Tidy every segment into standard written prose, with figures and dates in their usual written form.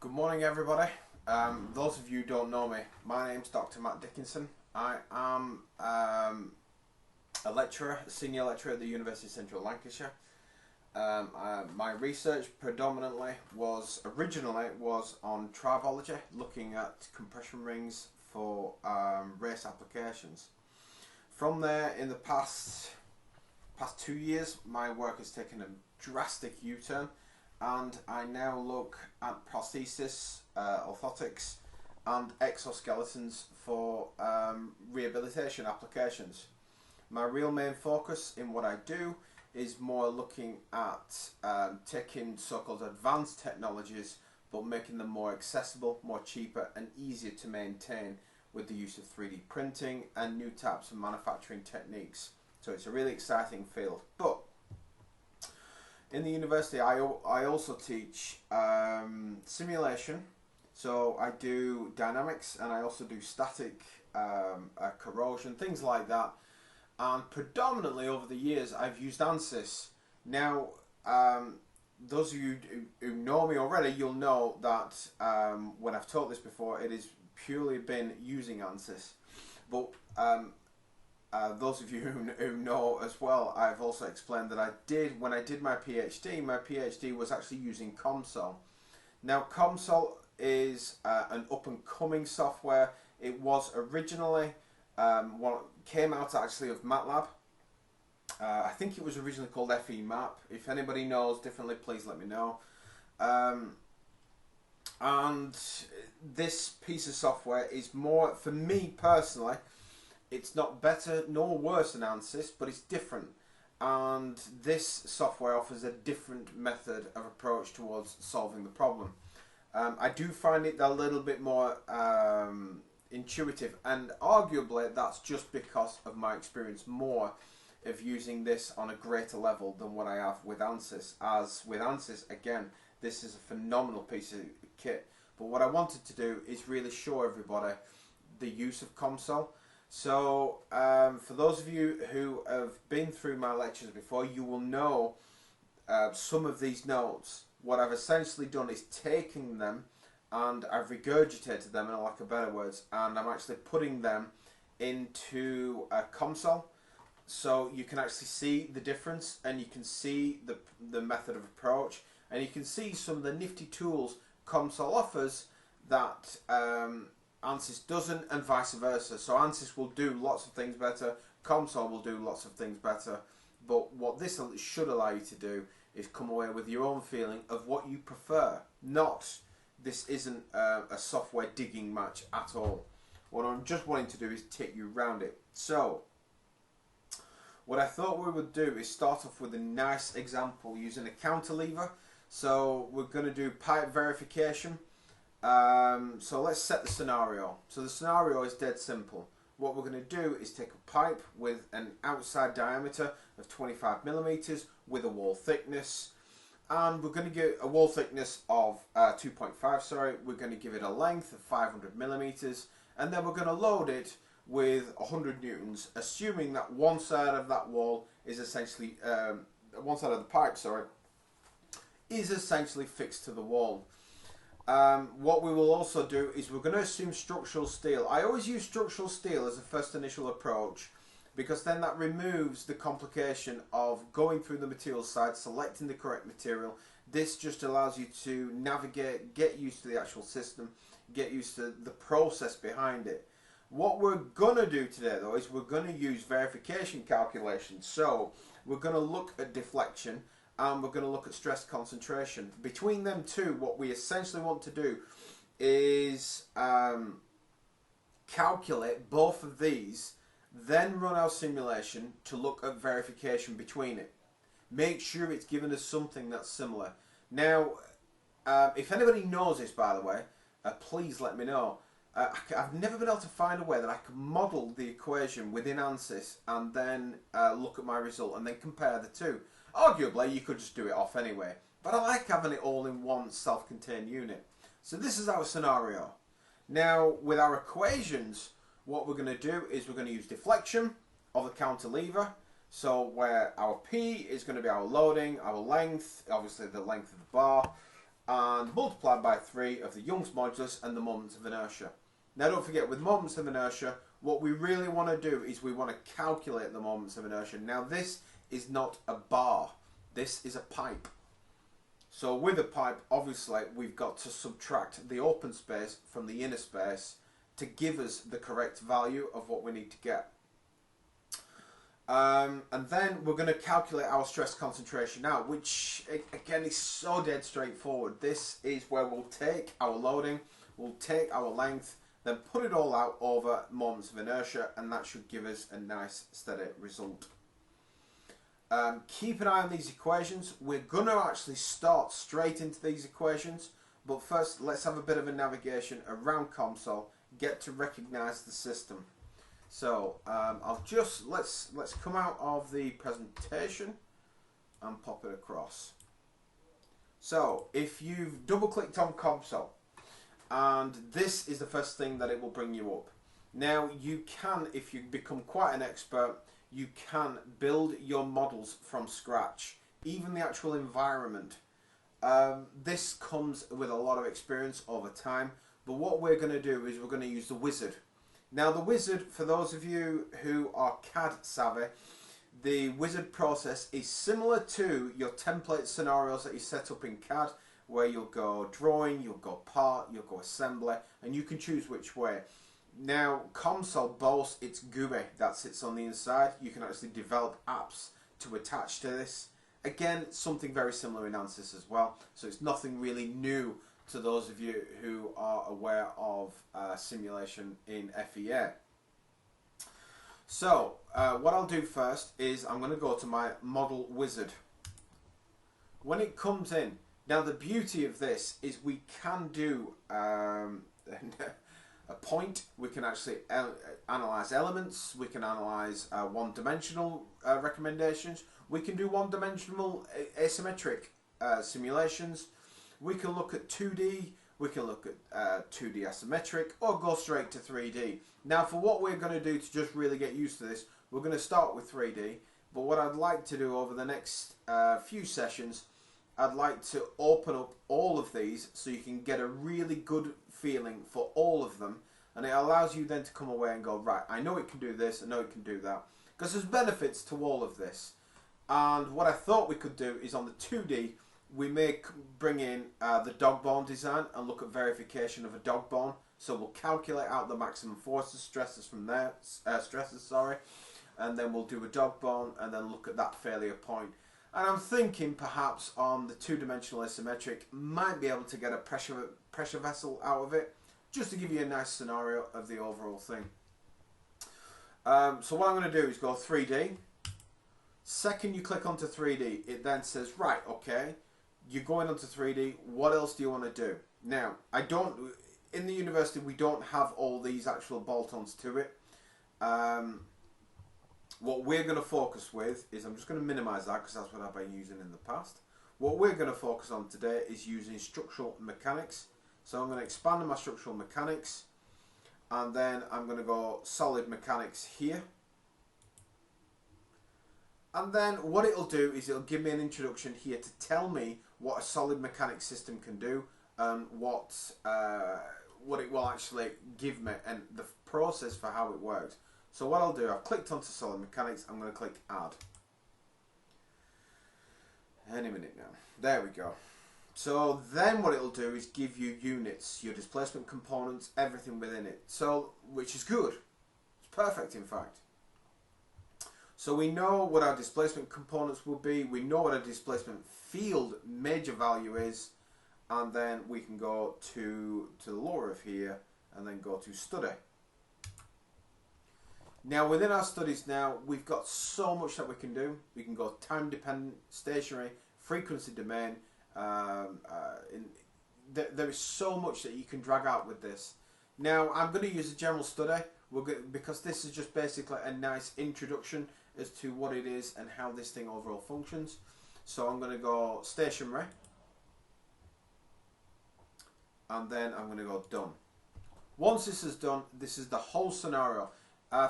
Good morning, everybody. Those of you who don't know me, my name's Dr. Matt Dickinson. I am a lecturer, a senior lecturer at the University of Central Lancashire. My research predominantly originally was on tribology, looking at compression rings for race applications. From there, in the past 2 years, my work has taken a drastic U-turn, and I now look at prosthesis, orthotics and exoskeletons for rehabilitation applications. My real main focus in what I do is more looking at taking so-called advanced technologies but making them more accessible, more cheaper and easier to maintain with the use of 3D printing and new types of manufacturing techniques. So it's a really exciting field. But in the university, I also teach simulation. So I do dynamics and I also do static corrosion, things like that. And predominantly over the years, I've used ANSYS. Now, those of you who know me already, you'll know that when I've taught this before, it has purely been using ANSYS. But those of you who know as well, I've also explained that when I did my PhD was actually using Comsol. Now, Comsol is an up-and-coming software. It was originally came out actually of MATLAB. I think it was originally called FEMAP. If anybody knows differently, please let me know. And this piece of software is more, for me personally, it's not better nor worse than ANSYS, but it's different. And this software offers a different method of approach towards solving the problem. I do find it a little bit more intuitive, and arguably that's just because of my experience more of using this on a greater level than what I have with ANSYS. As with ANSYS, again, this is a phenomenal piece of kit, but what I wanted to do is really show everybody the use of Comsol. So for those of you who have been through my lectures before, you will know some of these notes. What I've essentially done is taking them and I've regurgitated them, in lack of better words, and I'm actually putting them into Comsol, so you can actually see the difference and you can see the method of approach, and you can see some of the nifty tools Comsol offers that ANSYS doesn't, and vice versa. So ANSYS will do lots of things better, Comsol will do lots of things better, but what this should allow you to do is come away with your own feeling of what you prefer. This isn't a software digging match at all. What I'm just wanting to do is take you around it. So what I thought we would do is start off with a nice example using a counterlever. So we're going to do pipe verification. So let's set the scenario. So the scenario is dead simple. What we're going to do is take a pipe with an outside diameter of 25 millimeters with a wall thickness, and we're going to get a wall thickness of 2.5, sorry, we're going to give it a length of 500 millimeters, and then we're going to load it with 100 newtons, assuming that one side of that wall is essentially, one side of the pipe, sorry, is essentially fixed to the wall. What we will also do is we're going to assume structural steel. I always use structural steel as a first initial approach, because then that removes the complication of going through the material side, selecting the correct material. This just allows you to navigate, get used to the actual system, get used to the process behind it. What we're going to do today though is we're going to use verification calculations. So we're going to look at deflection and we're going to look at stress concentration. Between them two, what we essentially want to do is calculate both of these, then run our simulation to look at verification between it. Make sure it's given us something that's similar. Now, if anybody knows this, by the way, please let me know. I've never been able to find a way that I can model the equation within ANSYS and then look at my result and then compare the two. Arguably, you could just do it off anyway, but I like having it all in one self-contained unit. So this is our scenario. Now, with our equations, what we're going to do is we're going to use deflection of the counterlever. So where our P is going to be our loading, our length, obviously the length of the bar, and multiplied by 3 of the Young's modulus and the moments of inertia. Now don't forget, with moments of inertia, what we really want to do is we want to calculate the moments of inertia. Now this is not a bar, this is a pipe. So with a pipe, obviously, we've got to subtract the open space from the inner space to give us the correct value of what we need to get. And then we're going to calculate our stress concentration now, which again is so dead straightforward. This is where we'll take our loading, we'll take our length, then put it all out over moments of inertia, and that should give us a nice steady result. Keep an eye on these equations. We're going to actually start straight into these equations, but first let's have a bit of a navigation around Comsol, get to recognize the system. So let's come out of the presentation and pop it across. So if you've double clicked on Comsol, and this is the first thing that it will bring you up. Now you can, if you become quite an expert, you can build your models from scratch, even the actual environment. This comes with a lot of experience over time, but what we're going to do is we're going to use the wizard. Now the wizard, for those of you who are CAD savvy, the wizard process is similar to your template scenarios that you set up in CAD, where you'll go drawing, you'll go part, you'll go assembly, and you can choose which way. Now Comsol boasts its GUI that sits on the inside. You can actually develop apps to attach to this. Again, something very similar in ANSYS as well, so it's nothing really new to those of you who are aware of simulation in FEA. So what I'll do first is I'm going to go to my model wizard. When it comes in, now the beauty of this is we can do a point, we can actually analyze elements, we can analyze one-dimensional recommendations, we can do one-dimensional asymmetric simulations, we can look at 2D, we can look at 2D asymmetric, or go straight to 3D. Now for what we're going to do to just really get used to this, we're going to start with 3D, but what I'd like to do over the next few sessions, I'd like to open up all of these so you can get a really good feeling for all of them, and it allows you then to come away and go, right, I know it can do this, I know it can do that, because there's benefits to all of this. And what I thought we could do is on the 2D, we may bring in the dog bone design and look at verification of a dog bone. So we'll calculate out the maximum forces, stresses from there, and then we'll do a dog bone and then look at that failure point. And I'm thinking perhaps on the two-dimensional asymmetric, might be able to get a pressure vessel out of it, just to give you a nice scenario of the overall thing. So what I'm going to do is go 3D. Second you click onto 3D, it then says, right, okay, you're going onto 3D, what else do you want to do? Now, in the university we don't have all these actual bolt-ons to it. What we're going to focus with is, I'm just going to minimize that because that's what I've been using in the past. What we're going to focus on today is using structural mechanics. So I'm going to expand on my structural mechanics, and then I'm going to go solid mechanics here. And then what it'll do is it'll give me an introduction here to tell me what a solid mechanics system can do and what it will actually give me and the process for how it works. So what I'll do, I've clicked onto solid mechanics, I'm going to click add. Any minute now. There we go. So then what it'll do is give you units, your displacement components, everything within it. So, which is good. It's perfect in fact. So we know what our displacement components will be, we know what our displacement field major value is, and then we can go to the lower of here and then go to study. Now within our studies now, we've got so much that we can do. We can go time dependent, stationary, frequency domain. There is so much that you can drag out with this. Now I'm going to use a general study because this is just basically a nice introduction as to what it is and how this thing overall functions. So I'm going to go stationary, and then I'm going to go done. Once this is done, this is the whole scenario.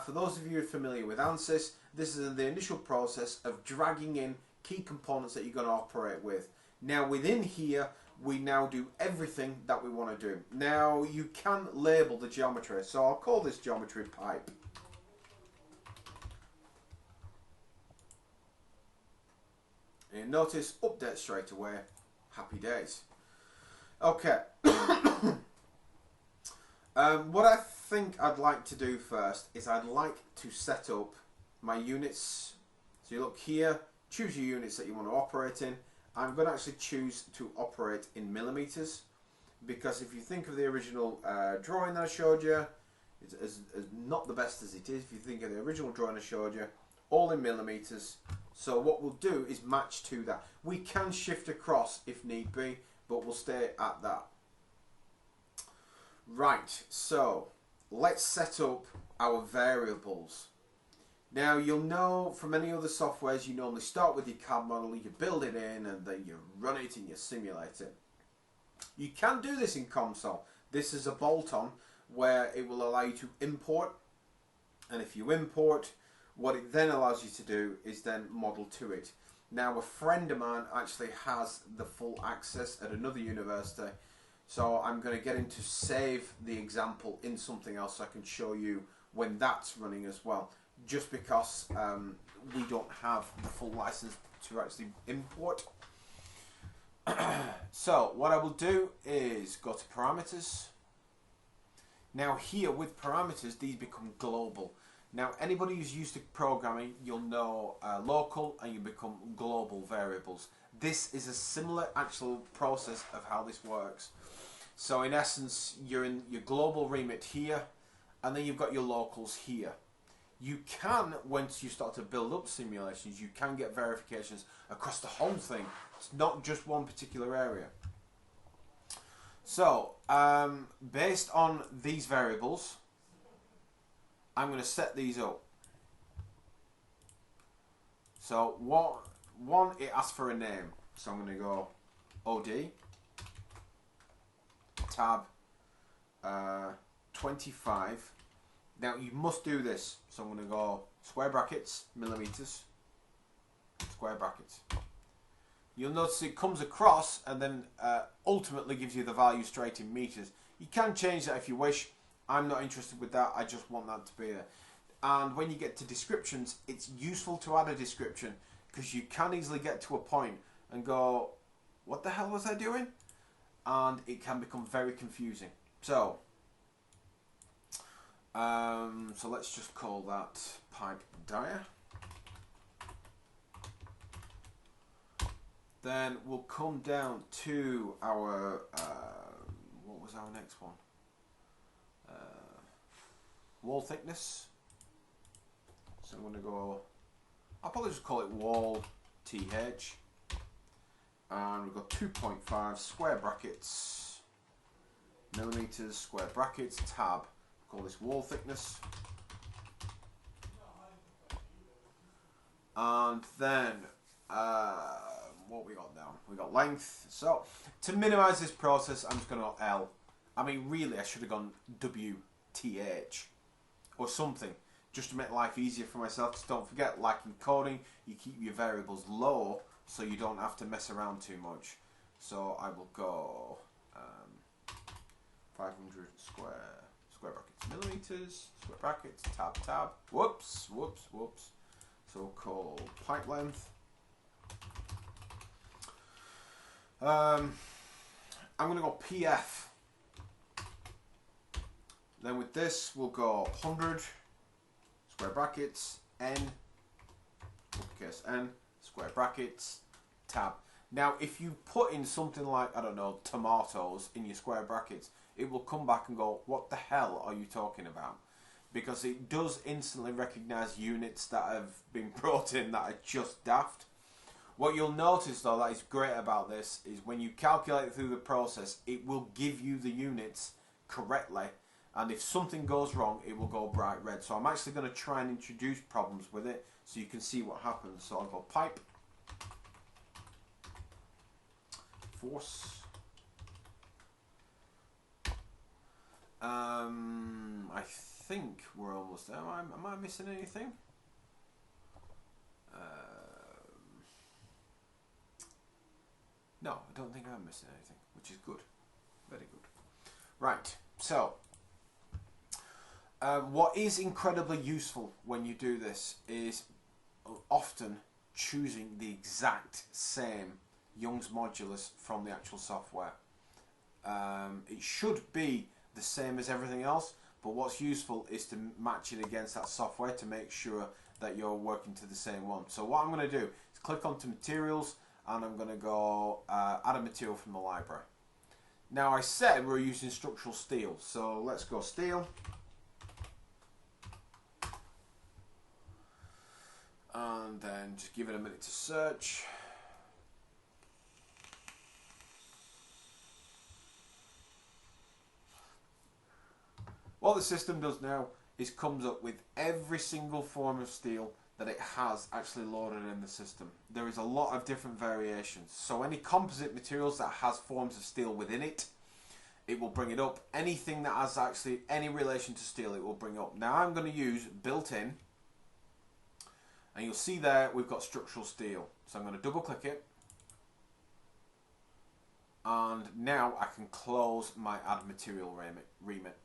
For those of you who are familiar with ANSYS, this is the initial process of dragging in key components that you're going to operate with. Now within here, we now do everything that we want to do. Now you can label the geometry, so I'll call this geometry pipe. And notice, update straight away, happy days. Okay, what I think I'd like to do first is I'd like to set up my units. So you look here, choose your units that you want to operate in. I'm going to actually choose to operate in millimeters, because if you think of the original drawing that I showed you, it's as not the best as it is. If you think of the original drawing I showed you, all in millimeters. So what we'll do is match to that. We can shift across if need be, but we'll stay at that. Right, so let's set up our variables. Now you'll know from any other softwares, you normally start with your CAD model, you build it in, and then you run it and you simulate it. You can do this in Comsol. This is a bolt-on where it will allow you to import, and if you import, what it then allows you to do is then model to it. Now a friend of mine actually has the full access at another university, so I'm going to get him to save the example in something else so I can show you when that's running as well, just because we don't have the full license to actually import. So what I will do is go to parameters. Now here with parameters, these become global. Now anybody who's used to programming, you'll know local and you become global variables. This is a similar actual process of how this works. So in essence, you're in your global remit here, and then you've got your locals here. You can, once you start to build up simulations, you can get verifications across the whole thing. It's not just one particular area. So, based on these variables, I'm going to set these up. So, one, it asks for a name. So I'm going to go OD, tab, 25. Now you must do this. So I'm going to go square brackets, millimeters, square brackets. You'll notice it comes across and then ultimately gives you the value straight in meters. You can change that if you wish. I'm not interested with that. I just want that to be there. And when you get to descriptions, it's useful to add a description, because you can easily get to a point and go, what the hell was I doing? And it can become very confusing. So let's just call that pipe dia. Then we'll come down to our, what was our next one? Wall thickness. So I'm going to go, I'll probably just call it wall TH. And we've got 2.5 square brackets, millimeters, square brackets, tab. Call this wall thickness. And then, what we got now? We got length. So, to minimize this process, I'm just going to go L. I mean, really, I should have gone WTH or something, just to make life easier for myself. Because don't forget, like in coding, you keep your variables low, so you don't have to mess around too much. So I will go 500 square brackets, millimeters, square brackets, tab. Whoops. So call pipe length. I'm going to go PF. Then with this, we'll go 100 square brackets, N, uppercase N, square brackets, tab. Now, if you put in something like, I don't know, tomatoes in your square brackets, it will come back and go, what the hell are you talking about? Because it does instantly recognize units that have been brought in that are just daft. What you'll notice, though, that is great about this, is when you calculate through the process, it will give you the units correctly. And if something goes wrong, it will go bright red. So I'm actually going to try and introduce problems with it so you can see what happens. So I'll go pipe, force. I think we're almost there. Am I missing anything? No, I don't think I'm missing anything, which is good. Very good. Right, so what is incredibly useful when you do this is often choosing the exact same Young's modulus from the actual software. It should be the same as everything else, but what's useful is to match it against that software to make sure that you're working to the same one. So what I'm going to do is click onto materials, and I'm going to go add a material from the library. Now I said we're using structural steel, so let's go steel. And then just give it a minute to search. What the system does now is comes up with every single form of steel that it has actually loaded in the system. There is a lot of different variations. So any composite materials that has forms of steel within it, it will bring it up. Anything that has actually any relation to steel, it will bring up. Now I'm going to use built-in, and you'll see there we've got structural steel. So I'm going to double click it, and now I can close my add material remit.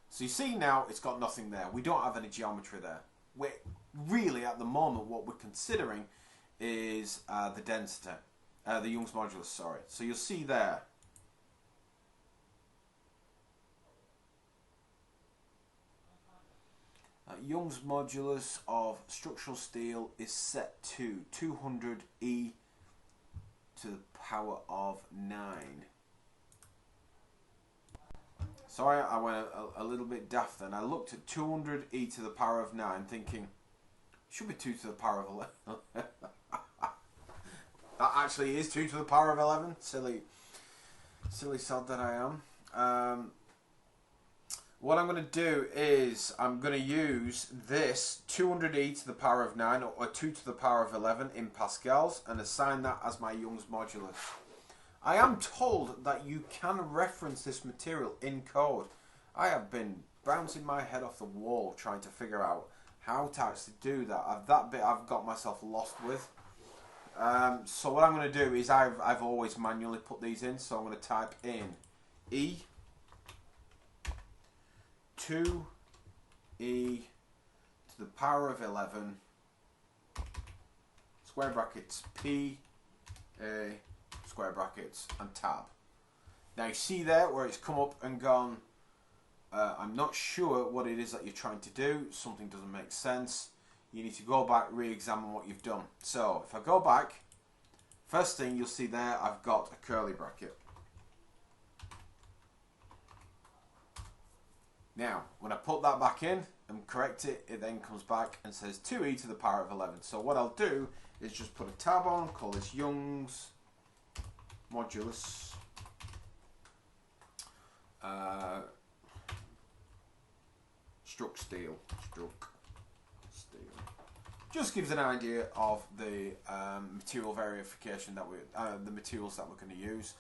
So you see now it's got nothing there. We don't have any geometry there. We're really at the moment what we're considering is the density, the Young's modulus, sorry. So you'll see there. Young's modulus of structural steel is set to 200e to the power of 9. Sorry, I went a little bit daft then. I looked at 200e to the power of 9 thinking, it should be 2 to the power of 11. That actually is 2 to the power of 11. Silly sod that I am. What I'm going to do is I'm going to use this 200e to the power of 9 or 2 to the power of 11 in pascals and assign that as my Young's modulus. I am told that you can reference this material in code. I have been bouncing my head off the wall trying to figure out how to actually do that. That bit I've got myself lost with. So what I'm going to do is I've always manually put these in. So I'm going to type in E 2e to the power of 11 square brackets P A square brackets and tab. Now you see there where it's come up and gone, I'm not sure what it is that you're trying to do. Something doesn't make sense. You need to go back, re-examine what you've done. So if I go back, first thing you'll see there I've got a curly bracket. Now, when I put that back in and correct it, it then comes back and says 2e to the power of 11. So what I'll do is just put a tab on, call this Young's modulus. Struck steel. Just gives an idea of the material verification that the materials that we're going to use.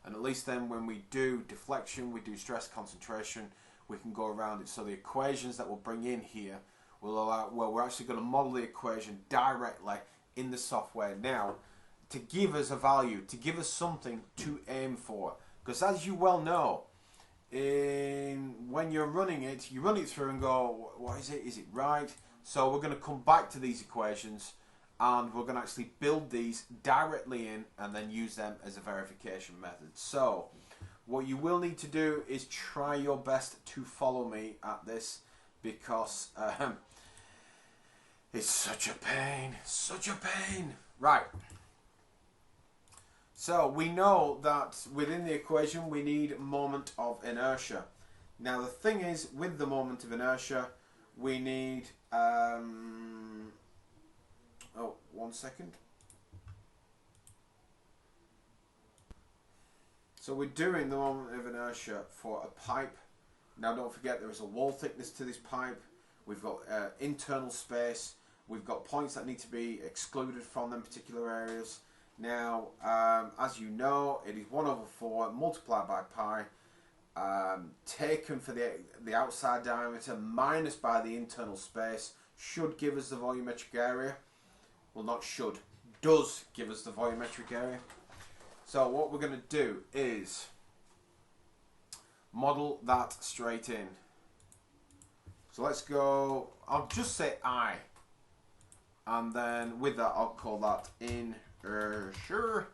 And at least then when we do deflection, we do stress concentration, we can go around it. So the equations that we'll bring in here will allow, well, we're actually going to model the equation directly in the software now to give us a value, to give us something to aim for. Because as you well know, when you're running it, you run it through and go, what is it? Is it right? So we're going to come back to these equations and we're going to actually build these directly in and then use them as a verification method. So what you will need to do is try your best to follow me at this, because it's such a pain, Right. So we know that within the equation we need moment of inertia. Now the thing is, with the moment of inertia, we need, oh, 1 second. So we're doing the moment of inertia for a pipe. Now don't forget there is a wall thickness to this pipe. We've got internal space. We've got points that need to be excluded from them particular areas. Now, as you know, it is 1/4 multiplied by pi, taken for the outside diameter minus by the internal space, should give us the volumetric area. Well, not should, does give us the volumetric area. So what we're going to do is model that straight in. So let's go, I'll just say I. And then with that, I'll call that inertia.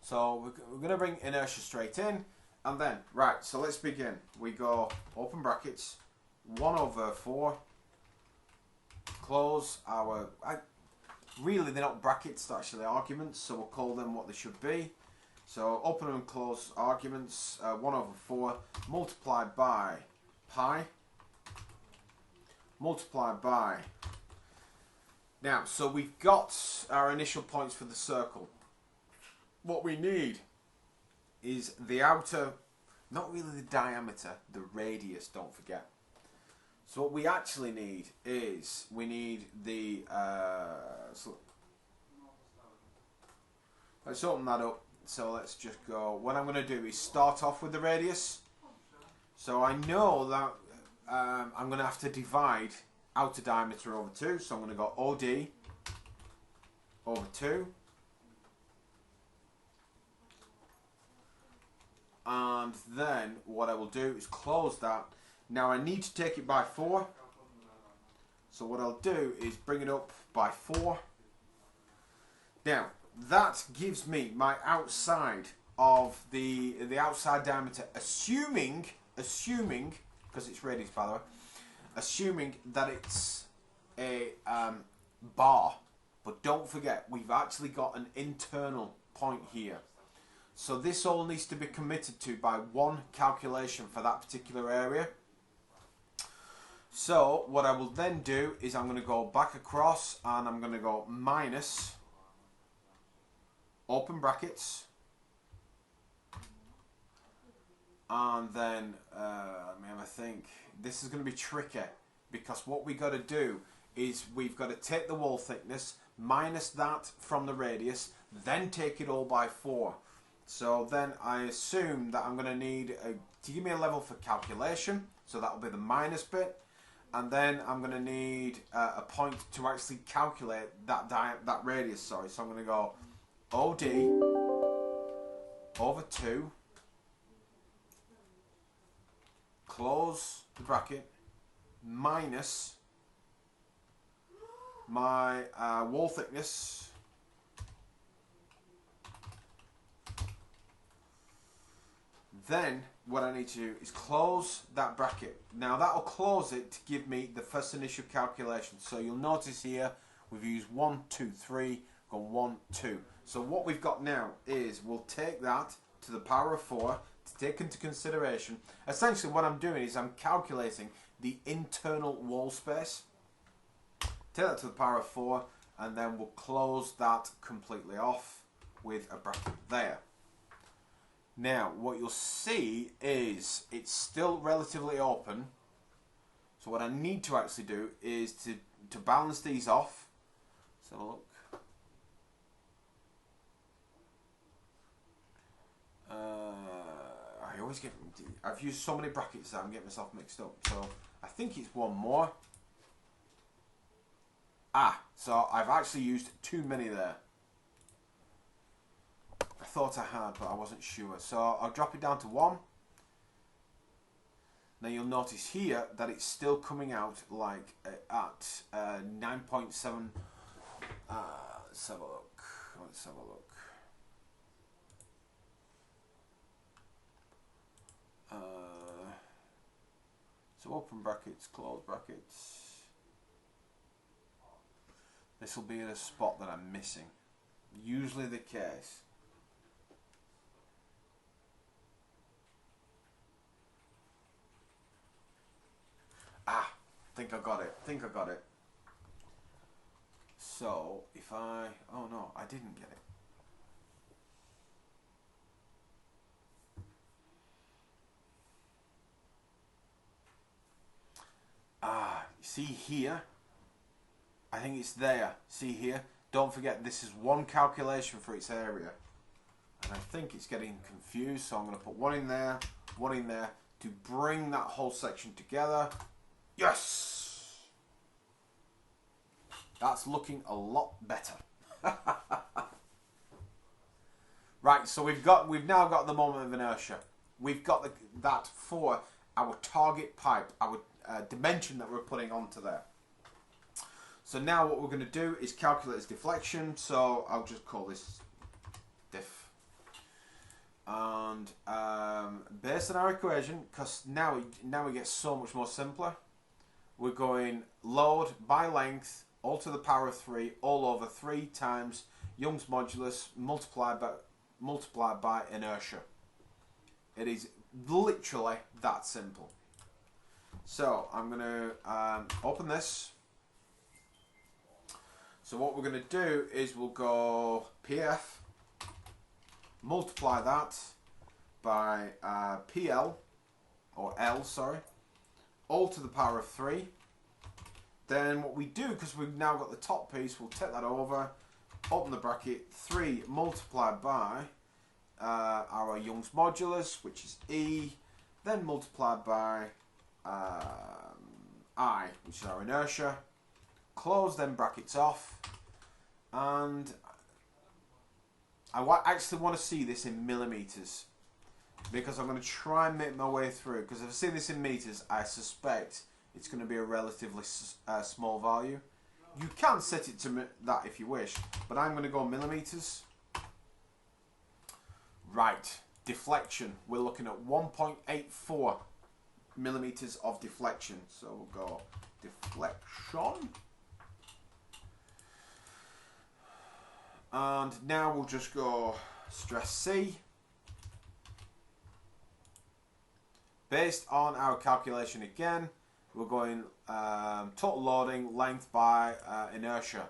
So we're going to bring inertia straight in. And then, right, so let's begin. We go open brackets, 1/4, close our, really they're not brackets, they're actually arguments, so we'll call them what they should be. So open and close arguments, 1/4, multiplied by pi, multiplied by. Now, so we've got our initial points for the circle. What we need is the outer, not really the diameter, the radius, don't forget. So what we actually need is, we need the, so let's open that up. So let's just go, what I'm going to do is start off with the radius. So I know that I'm going to have to divide outer diameter over 2. So I'm going to go OD over 2. And then what I will do is close that. Now I need to take it by 4. So what I'll do is bring it up by 4. Now that gives me my outside of the outside diameter, assuming because it's radius by the way, assuming that it's a bar. But don't forget, we've actually got an internal point here. So this all needs to be committed to by one calculation for that particular area. So what I will then do is I'm going to go back across and I'm going to go minus, open brackets, and then let me have a think. This is going to be tricky because what we got to do is we've got to take the wall thickness, minus that from the radius, then take it all by 4. So then I assume that I'm going to need to give me a level for calculation, so that will be the minus bit, and then I'm going to need a point to actually calculate that radius. Sorry, so I'm going to go OD over 2, close the bracket, minus my wall thickness, then what I need to do is close that bracket. Now that'll close it to give me the first initial calculation. So you'll notice here we've used 1, 2, 3, gone 1, 2. So what we've got now is we'll take that to the power of 4 to take into consideration. Essentially what I'm doing is I'm calculating the internal wall space. Take that to the power of 4 and then we'll close that completely off with a bracket there. Now what you'll see is it's still relatively open. So what I need to actually do is to balance these off. Let's have a look. I've used so many brackets that I'm getting myself mixed up. So I think it's one more. So I've actually used too many there. I thought I had, but I wasn't sure. So I'll drop it down to 1. Now you'll notice here that it's still coming out like at 9.7. Let's have a look. Let's have a look. So open brackets, close brackets. This will be at a spot that I'm missing. Usually the case. Think I got it. So if I, oh no, I didn't get it. See here, I think it's there. See here, don't forget this is one calculation for its area. And I think it's getting confused, so I'm going to put one in there to bring that whole section together. Yes! That's looking a lot better. Right, so we've now got the moment of inertia. We've got that for our target pipe, our dimension that we're putting onto there. So now what we're going to do is calculate its deflection. So I'll just call this diff. And based on our equation, because now we get so much more simpler, we're going load by length all to the power of 3 all over 3 times Young's modulus multiplied by inertia. It is literally that simple. So I'm going to open this. So what we're going to do is we'll go PF, multiply that by PL, or L, sorry, all to the power of 3. Then what we do, because we've now got the top piece, we'll take that over, open the bracket, 3 multiplied by our Young's modulus, which is E, then multiplied by I, which is our inertia. Close them brackets off, and I actually want to see this in millimeters, because I'm going to try and make my way through, because if I see this in meters, I suspect it's going to be a relatively small value. You can set it to that if you wish, but I'm going to go millimeters. Right, deflection, we're looking at 1.84 millimeters of deflection, so we'll go deflection. And now we'll just go stress C. Based on our calculation again, we're going total loading length by inertia.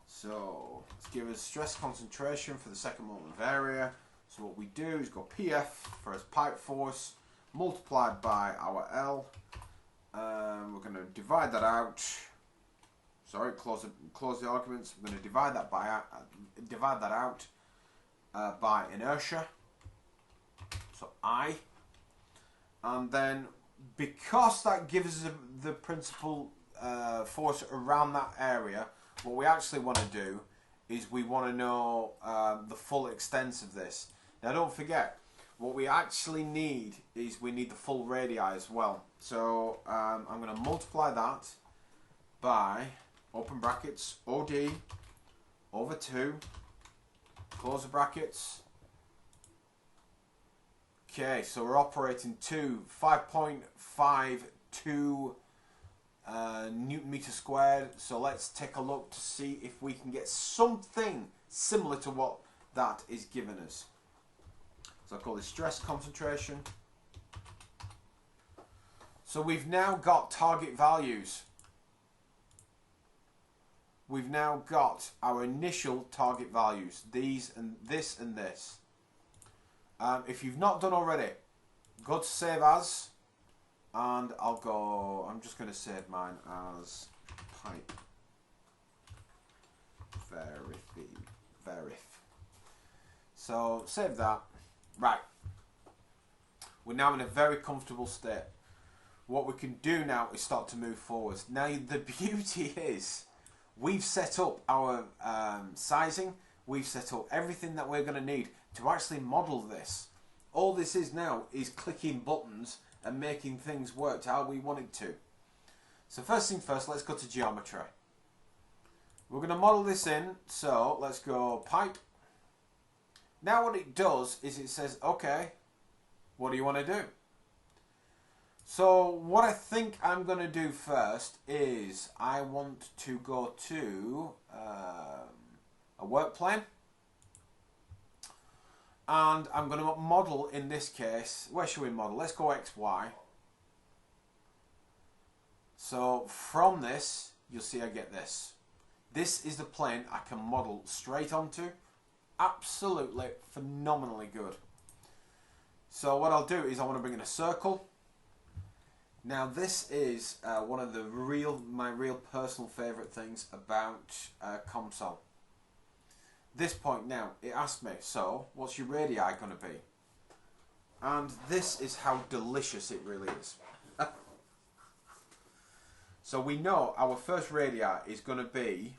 So let's give us stress concentration for the second moment of area. So what we do is go PF for its pipe force multiplied by our L. We're going to divide that out. Sorry, close the arguments. We're going to divide that out by inertia. So I, and then because that gives us the principal force around that area, what we actually want to do is we want to know the full extent of this. Now don't forget, what we actually need is we need the full radii as well. So I'm going to multiply that by, open brackets, OD over 2, close the brackets. Okay, so we're operating to 5.52 Newton meter squared. So let's take a look to see if we can get something similar to what that is giving us. So I'll call this stress concentration. So we've now got target values. We've now got our initial target values, these and this and this. If you've not done already, go to save as, and I'm just going to save mine as pipe verif. So save that. Right. We're now in a very comfortable state. What we can do now is start to move forwards. Now the beauty is we've set up our sizing, we've set up everything that we're going to need to actually model this. All this is now is clicking buttons and making things work to how we want it to. So first thing first, let's go to geometry. We're going to model this in, so let's go pipe. Now what it does is it says, okay, what do you want to do? So what I think I'm going to do first is I want to go to a work plane, and I'm going to model, in this case, where should we model? Let's go XY. So from this, you'll see I get this. This is the plane I can model straight onto. Absolutely phenomenally good. So what I'll do is I want to bring in a circle. Now this is one of my real personal favourite things about Comsol. This point now, it asked me, so what's your radii going to be? And this is how delicious it really is. So we know our first radii is going to be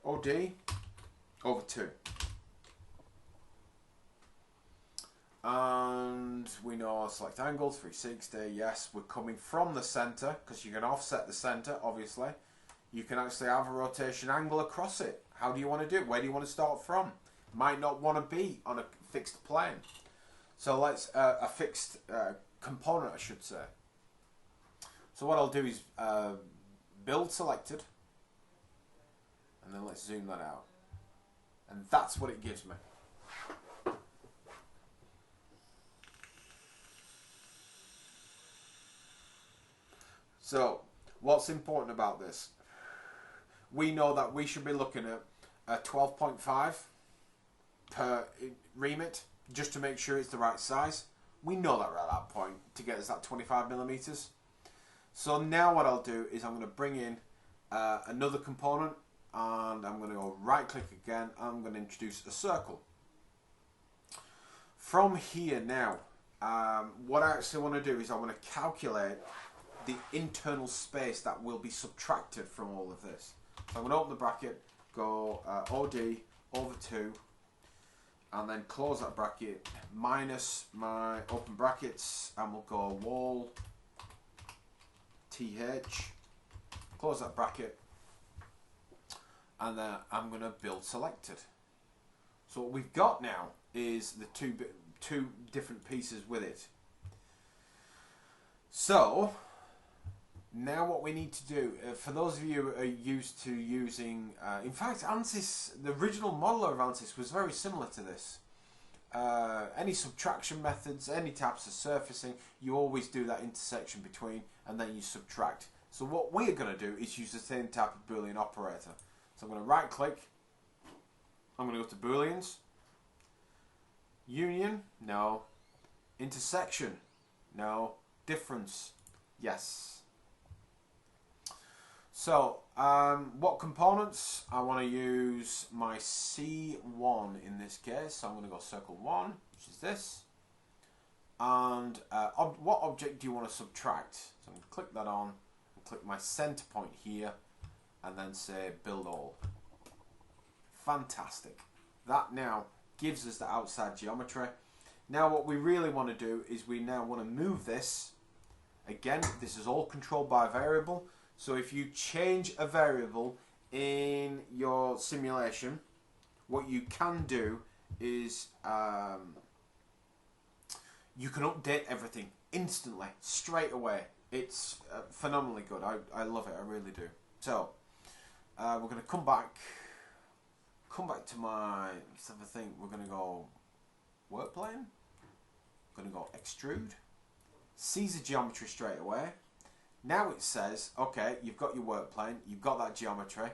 OD over 2. And we know select angle 360. Yes, we're coming from the centre because you can offset the centre. Obviously, you can actually have a rotation angle across it. How do you want to do it? Where do you want to start from? Might not want to be on a fixed plane, so let's a fixed component, I should say. So what I'll do is build selected, and then let's zoom that out, and that's what it gives me. So, what's important about this? We know that we should be looking at a 12.5 per remit, just to make sure it's the right size. We know that we're at that point to get us that 25mm. So now what I'll do is I'm going to bring in another component, and I'm going to go right click again. I'm going to introduce a circle. From here now, what I actually want to do is I want to calculate the internal space that will be subtracted from all of this. So I'm going to open the bracket, go OD over 2, and then close that bracket, minus my open brackets, and we'll go wall TH, close that bracket, and then I'm going to build selected. So what we've got now is the two different pieces with it. So now what we need to do, for those of you who are used to using, in fact ANSYS, the original modeler of ANSYS was very similar to this. Any subtraction methods, any types of surfacing, you always do that intersection between and then you subtract. So what we're going to do is use the same type of Boolean operator. So I'm going to right click, I'm going to go to Booleans, union, no, intersection, no, difference, yes. So, what components? I want to use my C1 in this case, so I'm going to go circle 1, which is this. And what object do you want to subtract? So I'm going to click that on, and click my center point here, and then say build all. Fantastic. That now gives us the outside geometry. Now what we really want to do is we now want to move this. Again, this is all controlled by a variable. So if you change a variable in your simulation, what you can do is you can update everything instantly, straight away. It's phenomenally good. I love it, I really do. So we're going to come back to my, let's have a think, we're going to go work plane, going to go extrude, sees the geometry straight away. Now it says, okay, you've got your work plane, you've got that geometry.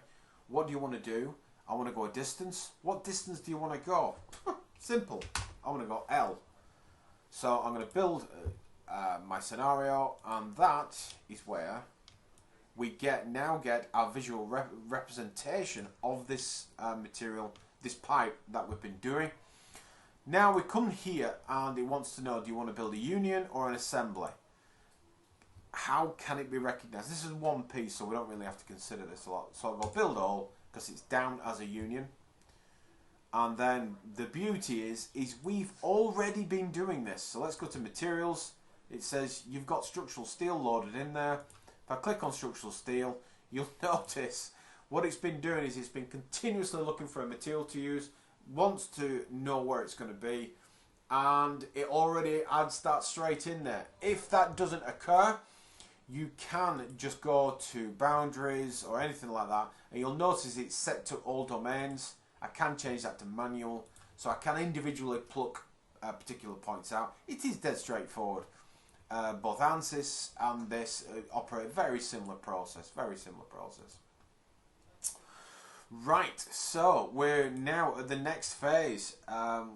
What do you want to do? I want to go a distance. What distance do you want to go? Simple. I want to go L. So I'm going to build my scenario, and that is where we now get our visual representation of this material, this pipe that we've been doing. Now we come here and it wants to know, do you want to build a union or an assembly? How can it be recognised? This is one piece, so we don't really have to consider this a lot. So I'll go build all, because it's down as a union. And then the beauty is we've already been doing this. So let's go to materials. It says you've got structural steel loaded in there. If I click on structural steel, you'll notice what it's been doing is it's been continuously looking for a material to use, wants to know where it's going to be, and it already adds that straight in there. If that doesn't occur, you can just go to boundaries or anything like that, and you'll notice it's set to all domains. I can change that to manual, so I can individually pluck particular points out. It is dead straightforward. Both ANSYS and this operate very similar process, Right, so we're now at the next phase.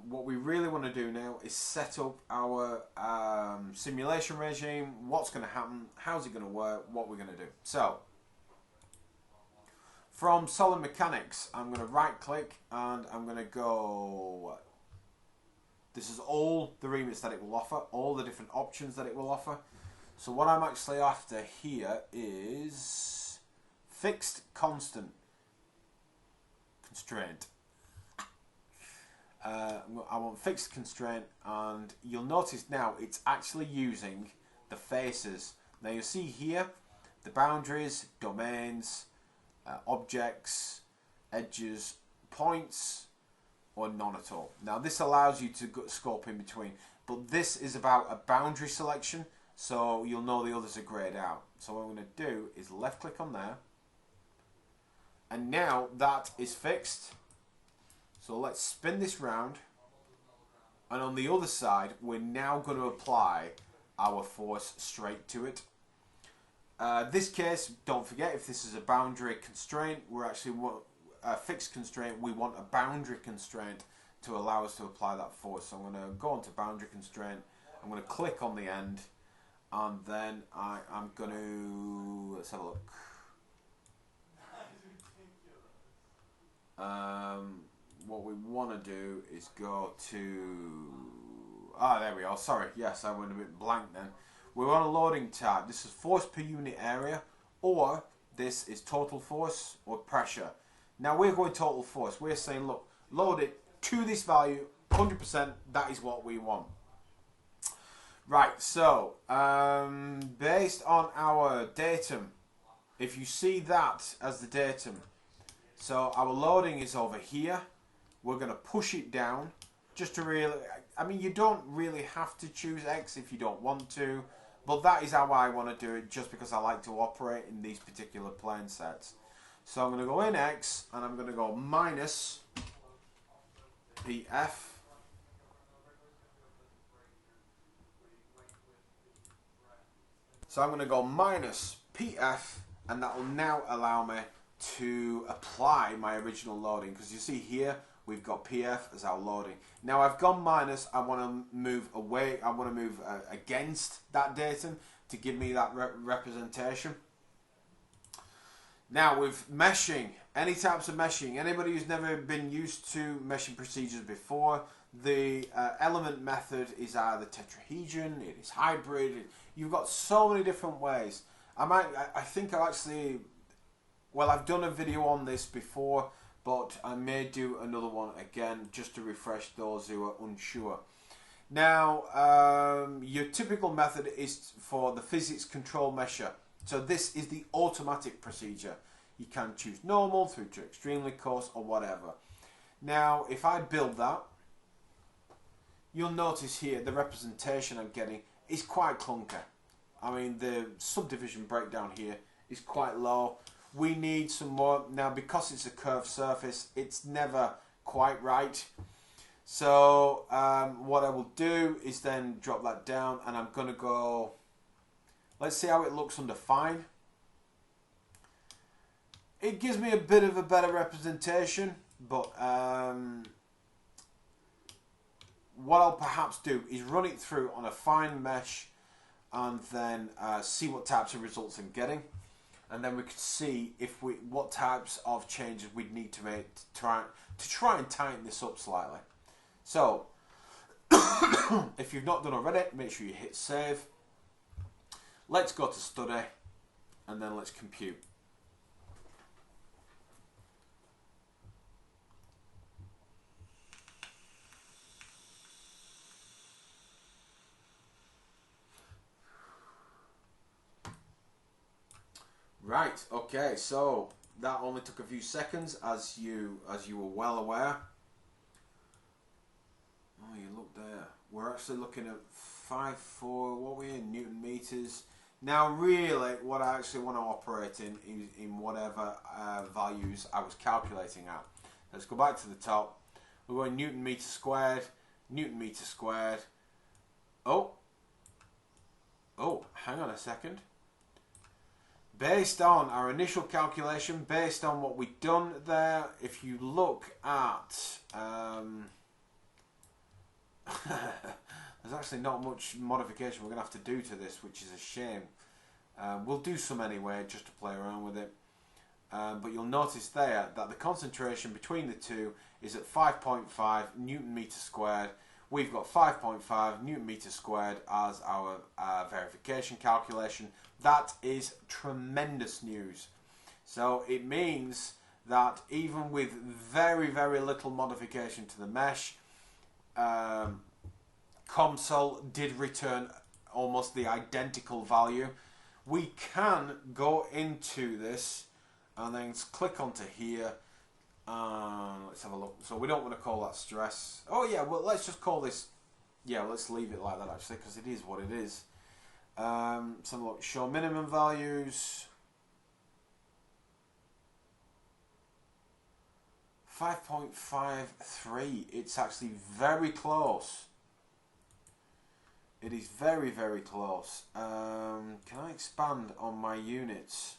What we really want to do now is set up our simulation regime. What's going to happen? How's it going to work? What we're going to do. So, from Solid Mechanics, I'm going to right click and I'm going to go. This is all the remits that it will offer, all the different options that it will offer. So what I'm actually after here is fixed constant constraint. I want fixed constraint, and you'll notice now it's actually using the faces. Now you see here the boundaries, domains, objects, edges, points, or none at all. Now this allows you to scope in between, but this is about a boundary selection, so you'll know the others are grayed out. So what I'm going to do is left click on there, and now that is fixed. So let's spin this round, and on the other side we're now going to apply our force straight to it. This case, don't forget, if this is a boundary constraint, we're actually a fixed constraint. We want a boundary constraint to allow us to apply that force. So I'm going to go onto boundary constraint. I'm going to click on the end, and then I'm going to, let's have a look. What we want to do is go to, there we are, sorry, yes, I went a bit blank then. We're on a loading tab. This is force per unit area, or this is total force or pressure. Now we're going total force. We're saying, look, load it to this value, 100%, that is what we want. Right, so, based on our datum, if you see that as the datum, so our loading is over here. We're going to push it down just to really, I mean, you don't really have to choose X if you don't want to, but that is how I want to do it, just because I like to operate in these particular plane sets. So I'm going to go in X, and I'm going to go minus PF. So I'm going to go minus PF, and that will now allow me to apply my original loading, because you see here we've got PF as our loading. Now I've gone minus, I want to move away, I want to move against that datum to give me that representation. Now with meshing, any types of meshing, anybody who's never been used to meshing procedures before, the element method is either tetrahedron, it is hybrid, you've got so many different ways. I think I've actually, well, I've done a video on this before, but I may do another one again just to refresh those who are unsure. Now, your typical method is for the physics control mesher. So this is the automatic procedure. You can choose normal through to extremely coarse or whatever. Now, if I build that, you'll notice here the representation I'm getting is quite clunky. I mean, the subdivision breakdown here is quite low. We need some more. Now, because it's a curved surface, it's never quite right. So what I will do is then drop that down, and I'm going to go, let's see how it looks under fine. It gives me a bit of a better representation, but what I'll perhaps do is run it through on a fine mesh, and then see what types of results I'm getting. And then we could see if what types of changes we'd need to make to try and tighten this up slightly. So, if you've not done already, make sure you hit save. Let's go to study, and then let's compute. Right, okay, so that only took a few seconds, as you were well aware. Oh, you look there. We're actually looking at 5.4, what were we in, Newton meters. Now really, what I actually want to operate in whatever values I was calculating at. Let's go back to the top. We're going Newton meter squared, Newton meter squared. Oh, hang on a second. based on our initial calculation, based on what we've done there, if you look at there's actually not much modification we're going to have to do to this, which is a shame. We'll do some anyway, just to play around with it. But you'll notice there that the concentration between the two is at 5.5 Newton meter squared. We've got 5.5 Newton meter squared as our verification calculation. That is tremendous news. So it means that even with very, very little modification to the mesh, Comsol did return almost the identical value. We can go into this and then click onto here. Let's have a look. So we don't want to call that stress. Oh yeah, well let's just call this, yeah, let's leave it like that actually, because it is what it is. So look, show minimum values. 5.53. It's actually very close. It is very, very close. Can I expand on my units?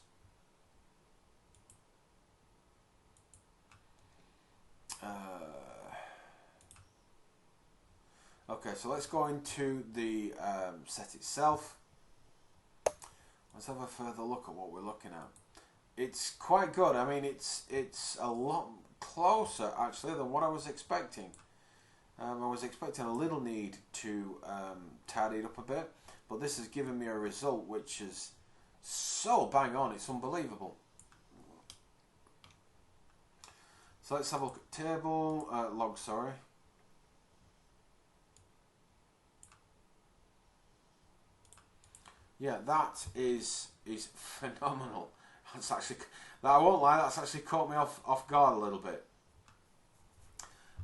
Okay, so let's go into the set itself. Let's have a further look at what we're looking at. It's quite good. I mean, it's a lot closer actually than what I was expecting. I was expecting a little need to tidy it up a bit, but this has given me a result which is so bang on, it's unbelievable. So let's have a look at table, log, sorry. Yeah, that is phenomenal. That's actually, I won't lie, that's actually caught me off guard a little bit.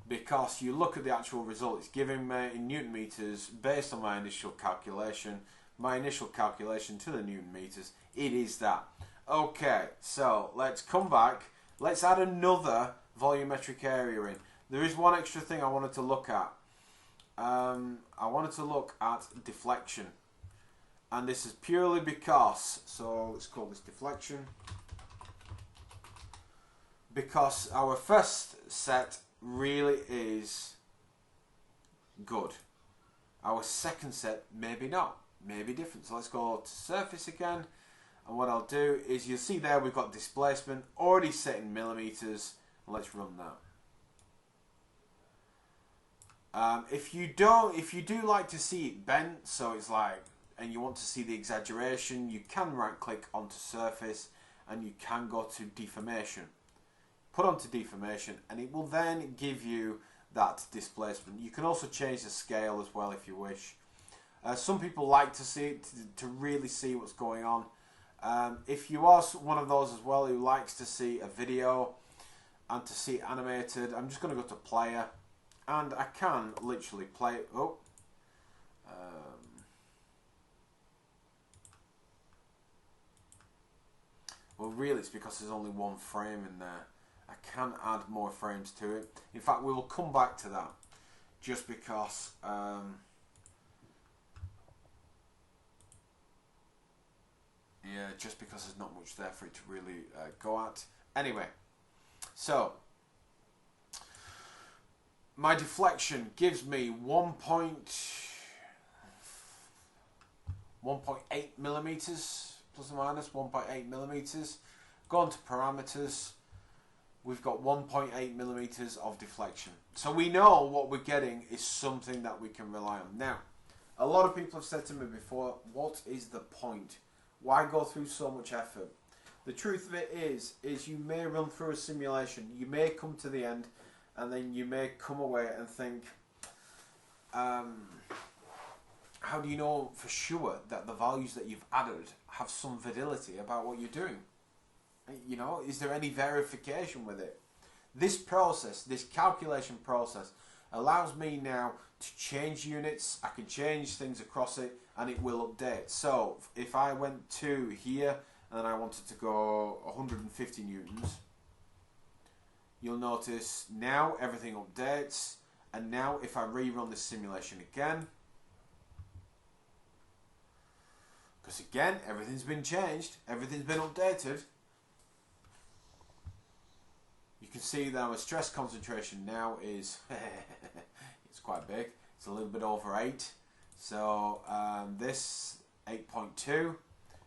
Because you look at the actual result, it's giving me in Newton meters based on my initial calculation to the Newton meters, it is that. Okay, so let's come back, let's add another volumetric area in. There is one extra thing I wanted to look at. I wanted to look at deflection. And this is purely because, so let's call this deflection. Because our first set really is good. Our second set, maybe not, maybe different. So let's go to surface again. And what I'll do is, you'll see there we've got displacement already set in millimeters. Let's run that. If you do like to see it bent, so it's like, and you want to see the exaggeration, you can right click onto surface and you can go to deformation. Put onto deformation and it will then give you that displacement. You can also change the scale as well if you wish. Some people like to see it to really see what's going on. If you are one of those as well who likes to see a video and to see it animated, I'm just going to go to player and I can literally play it. Well, really it's because there's only one frame in there. I can add more frames to it. In fact, we will come back to that just because just because there's not much there for it to really go at. Anyway, so my deflection gives me 1.8 millimeters, plus or minus 1.8 millimeters. Go on to parameters. We've got 1.8 millimeters of deflection. So we know what we're getting is something that we can rely on. Now, a lot of people have said to me before, what is the point? Why go through so much effort? The truth of it is you may run through a simulation, you may come to the end, and then you may come away and think, how do you know for sure that the values that you've added have some validity about what you're doing? You know, is there any verification with it? This process, this calculation process, allows me now to change units. I can change things across it and it will update. So if I went to here and I wanted to go 150 newtons, you'll notice now everything updates. And now if I rerun this simulation again, Because again, everything's been changed, everything's been updated. You can see that our stress concentration now is, it's quite big, it's a little bit over 8. So this 8.2.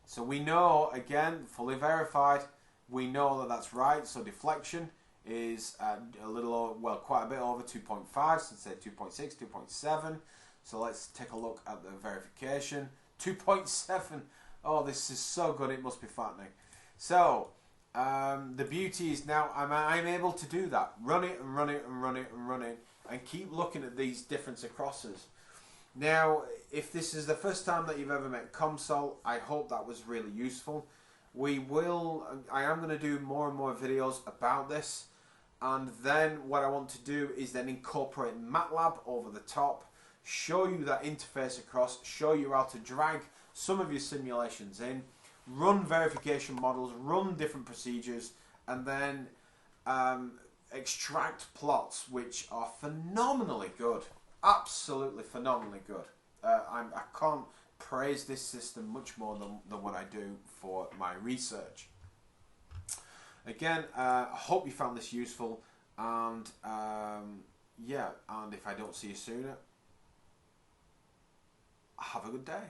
So we know, again, fully verified, we know that that's right. So deflection is a little, well, quite a bit over 2.5, so say 2.6, 2.7. So let's take a look at the verification. 2.7. Oh, this is so good, it must be fattening. So the beauty is now I'm able to do that. Run it and run it and run it and run it and keep looking at these difference acrosses. Now, if this is the first time that you've ever met Comsol, I hope that was really useful. I am going to do more and more videos about this, and then what I want to do is then incorporate MATLAB over the top, show you that interface across, show you how to drag some of your simulations in, run verification models, run different procedures, and then extract plots which are phenomenally good. Absolutely phenomenally good. I can't praise this system much more than what I do for my research. Again, I hope you found this useful, and yeah, and if I don't see you sooner, have a good day.